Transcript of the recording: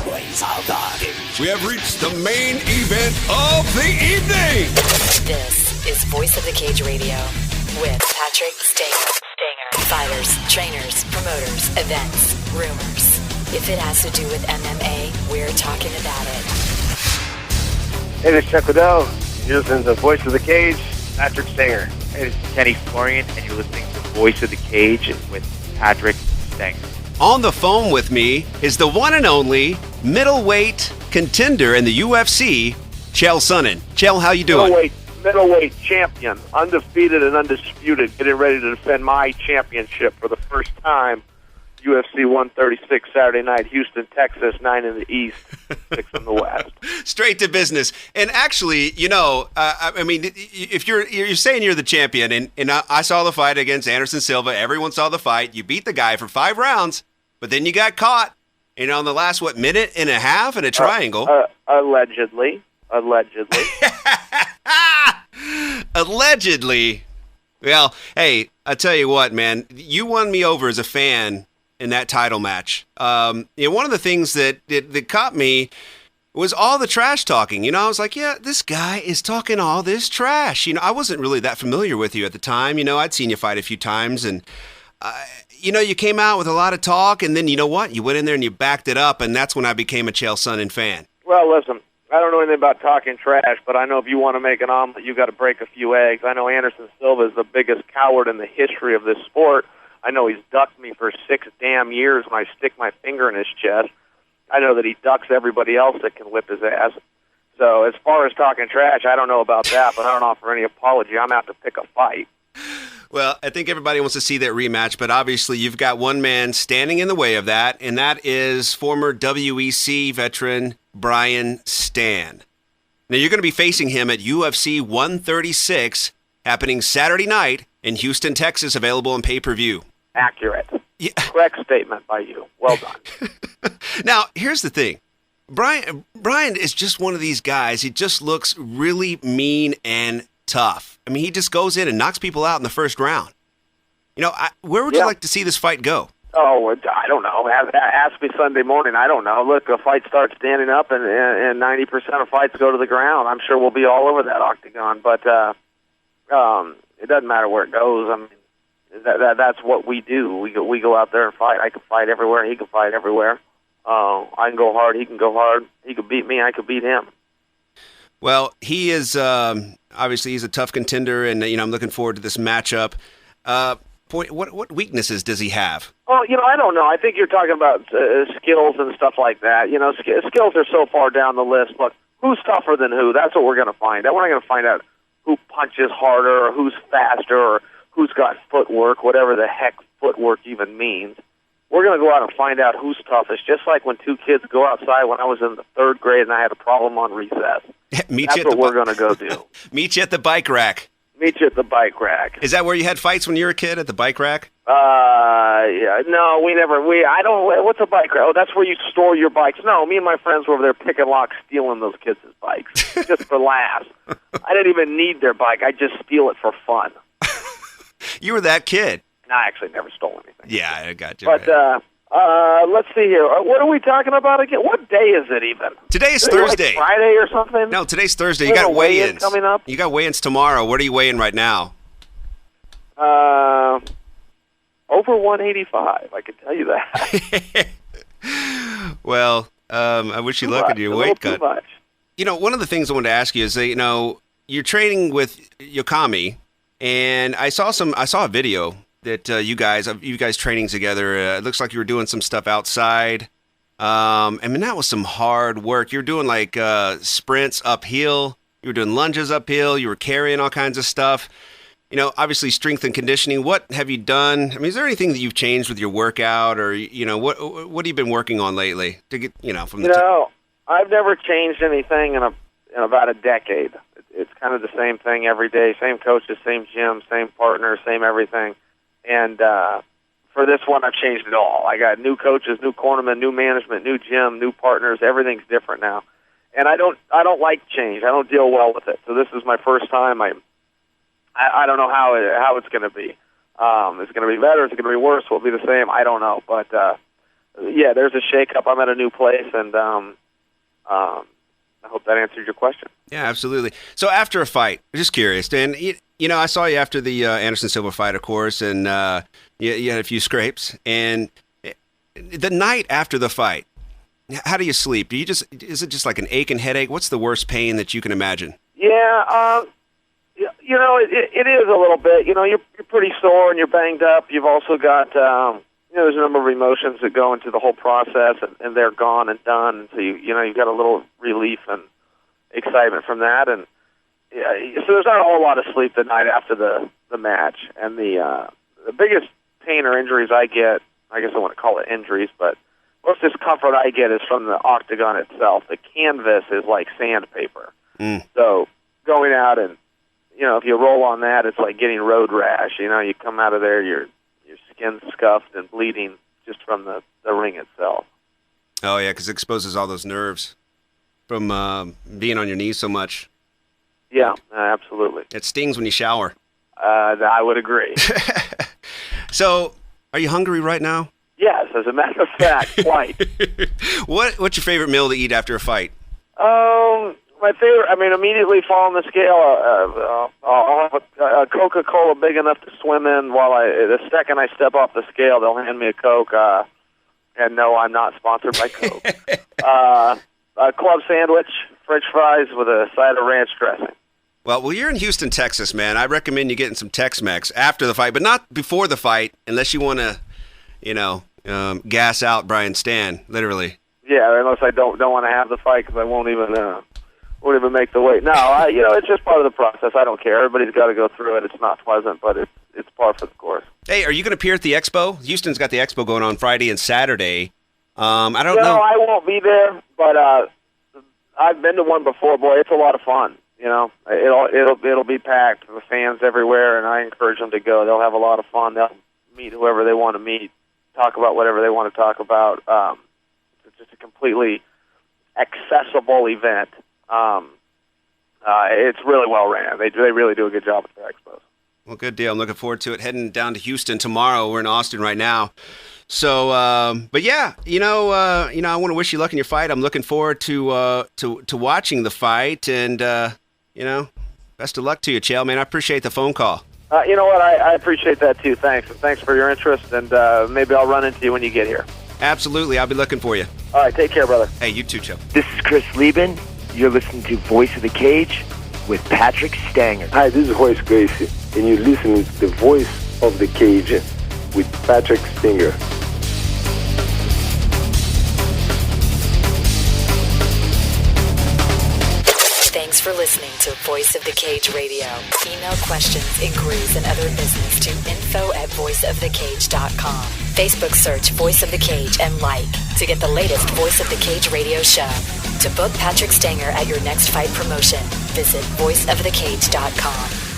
We have reached the main event of the evening. This is Voice of the Cage Radio with Patrick Stanger. Fighters, trainers, promoters, events, rumors. If it has to do with MMA, we're talking about it. Hey, this is Chuck Liddell. You're listening to Voice of the Cage, Patrick Stanger. Hey, this is Kenny Florian, and you're listening to Voice of the Cage with Patrick Stanger. On the phone with me is the one and only middleweight contender in the UFC, Chael Sonnen. Chael, how you doing? Middleweight champion, undefeated and undisputed, getting ready to defend my championship for the first time. UFC 136 Saturday night, Houston, Texas, 9 in the East, 6 in the West. Straight to business. And actually, I mean, if you're saying you're the champion, and I saw the fight against Anderson Silva. Everyone saw the fight. You beat the guy for 5 rounds, but then you got caught, in the last, minute and a half in a triangle. Allegedly. Allegedly. Well, hey, I tell you what, man, you won me over as a fan in that title match. One of the things that caught me was all the trash talking. I was like, yeah, this guy is talking all this trash. I wasn't really that familiar with you at the time. I'd seen you fight a few times, and you came out with a lot of talk, and then you know what? You went in there and you backed it up, and that's when I became a Chael Sonnen fan. Well, listen, I don't know anything about talking trash, but I know if you want to make an omelet, you got to break a few eggs. I know Anderson Silva is the biggest coward in the history of this sport. I know he's ducked me for 6 damn years when I stick my finger in his chest. I know that he ducks everybody else that can whip his ass. So as far as talking trash, I don't know about that, but I don't offer any apology. I'm out to pick a fight. Well, I think everybody wants to see that rematch, but obviously you've got one man standing in the way of that, and that is former WEC veteran Brian Stann. Now, you're going to be facing him at UFC 136, happening Saturday night in Houston, Texas, available on pay-per-view. Accurate. Yeah. Correct statement by you. Well done. Now, here's the thing. Brian is just one of these guys. He just looks really mean and tough. I mean, he just goes in and knocks people out in the first round. Where would you like to see this fight go? Oh, I don't know. Ask me Sunday morning. I don't know. Look, a fight starts standing up, and 90% of fights go to the ground. I'm sure we'll be all over that octagon, but it doesn't matter where it goes. I mean, that's what we do. We go out there and fight. I can fight everywhere. He can fight everywhere. I can go hard. He can go hard. He could beat me. I could beat him. Well, he is obviously he's a tough contender, and I'm looking forward to this matchup. What weaknesses does he have? Well, I don't know. I think you're talking about skills and stuff like that. Skills are so far down the list. Look, who's tougher than who? That's what we're going to find out. We're not going to find out who punches harder or who's faster or who's got footwork, whatever the heck footwork even means. We're going to go out and find out who's toughest, just like when 2 kids go outside when I was in the 3rd grade and I had a problem on recess. That's what we're going to go do. Meet you at the bike rack. Meet you at the bike rack. Is that where you had fights when you were a kid, at the bike rack? Yeah. No, we never. I don't. What's a bike rack? Oh, that's where you store your bikes. No, me and my friends were over there picking locks, stealing those kids' bikes just for laughs. I didn't even need their bike. I just steal it for fun. You were that kid. No, I actually never stole anything. Yeah, I got you. But let's see here. What are we talking about again? What day is it even? Today is Thursday. Like Friday or something? No, today's Thursday. You got weigh-ins coming up. You got weigh-ins tomorrow. What are you weighing right now? Over 185. I can tell you that. Well, I wish you luck in your weight cut. Too much. One of the things I wanted to ask you is that, you're training with Yokami, and I saw a video that you guys training together. It looks like you were doing some stuff outside. I mean, that was some hard work. You were doing like sprints uphill. You were doing lunges uphill. You were carrying all kinds of stuff. Obviously strength and conditioning. What have you done? I mean, is there anything that you've changed with your workout, or what have you been working on lately to get from the? I've never changed anything in about a decade. It's kind of the same thing every day. Same coaches, same gym, same partner, same everything. And for this one, I've changed it all. I got new coaches, new cornermen, new management, new gym, new partners. Everything's different now, and I don't like change. I don't deal well with it. So this is my first time. I don't know how it's going to be. It's going to be better. It's going to be worse. Will it be the same? I don't know. But yeah, there's a shakeup. I'm at a new place, and I hope that answered your question. Yeah, absolutely. So after a fight, I'm just curious, Dan, you know, I saw you after the Anderson Silva fight, of course, and you had a few scrapes. And the night after the fight, how do you sleep? Is it just like an ache and headache? What's the worst pain that you can imagine? Yeah, you know, it is a little bit. You know, you're pretty sore and you're banged up. You've also got, you know, there's a number of emotions that go into the whole process, and they're gone and done. And so you've got a little relief and excitement from that. And so there's not a whole lot of sleep the night after the match. And the biggest pain or injuries I get, I guess I want to call it injuries, but most discomfort I get is from the octagon itself. The canvas is like sandpaper. So going out and, you know, if you roll on that, it's like getting road rash. You know, you come out of there, your skin's scuffed and bleeding just from the ring itself. Oh, yeah, because it exposes all those nerves from being on your knees so much. Yeah, absolutely. It stings when you shower. I would agree. So, are you hungry right now? Yes, as a matter of fact, quite. What's your favorite meal to eat after a fight? My favorite, I mean, immediately fall on the scale, I'll have a Coca-Cola big enough to swim in the second I step off the scale, they'll hand me a Coke, and no, I'm not sponsored by Coke. A club sandwich, French fries with a side of ranch dressing. Well, you're in Houston, Texas, man. I recommend you getting some Tex-Mex after the fight, but not before the fight, unless you want to, you know, gas out Brian Stann, literally. Yeah, unless I don't want to have the fight because I won't even make the weight. No, you know, it's just part of the process. I don't care. Everybody's got to go through it. It's not pleasant, but it's par for the course. Hey, are you going to appear at the expo? Houston's got the expo going on Friday and Saturday. I don't know. No, I won't be there, but I've been to one before. Boy, it's a lot of fun. You know, it'll be packed with fans everywhere, and I encourage them to go. They'll have a lot of fun. They'll meet whoever they want to meet, talk about whatever they want to talk about. It's just a completely accessible event. It's really well ran. They really do a good job at their expos. Well, good deal. I'm looking forward to it. Heading down to Houston tomorrow. We're in Austin right now. So, but yeah, I want to wish you luck in your fight. I'm looking forward to watching the fight, and best of luck to you, Chael. Man, I appreciate the phone call. You know what? I appreciate that too. Thanks, and thanks for your interest. And maybe I'll run into you when you get here. Absolutely, I'll be looking for you. All right, take care, brother. Hey, you too, Chael. This is Chris Lieben. You're listening to Voice of the Cage with Patrick Stanger. Hi, this is Royce Gracie, and you're listening to the Voice of the Cage with Patrick Stanger. Thanks for listening to Voice of the Cage Radio. Email questions, inquiries, and other business to info@voiceofthecage.com. Facebook search Voice of the Cage and like to get the latest Voice of the Cage radio show. To book Patrick Stanger at your next fight promotion, visit voiceofthecage.com.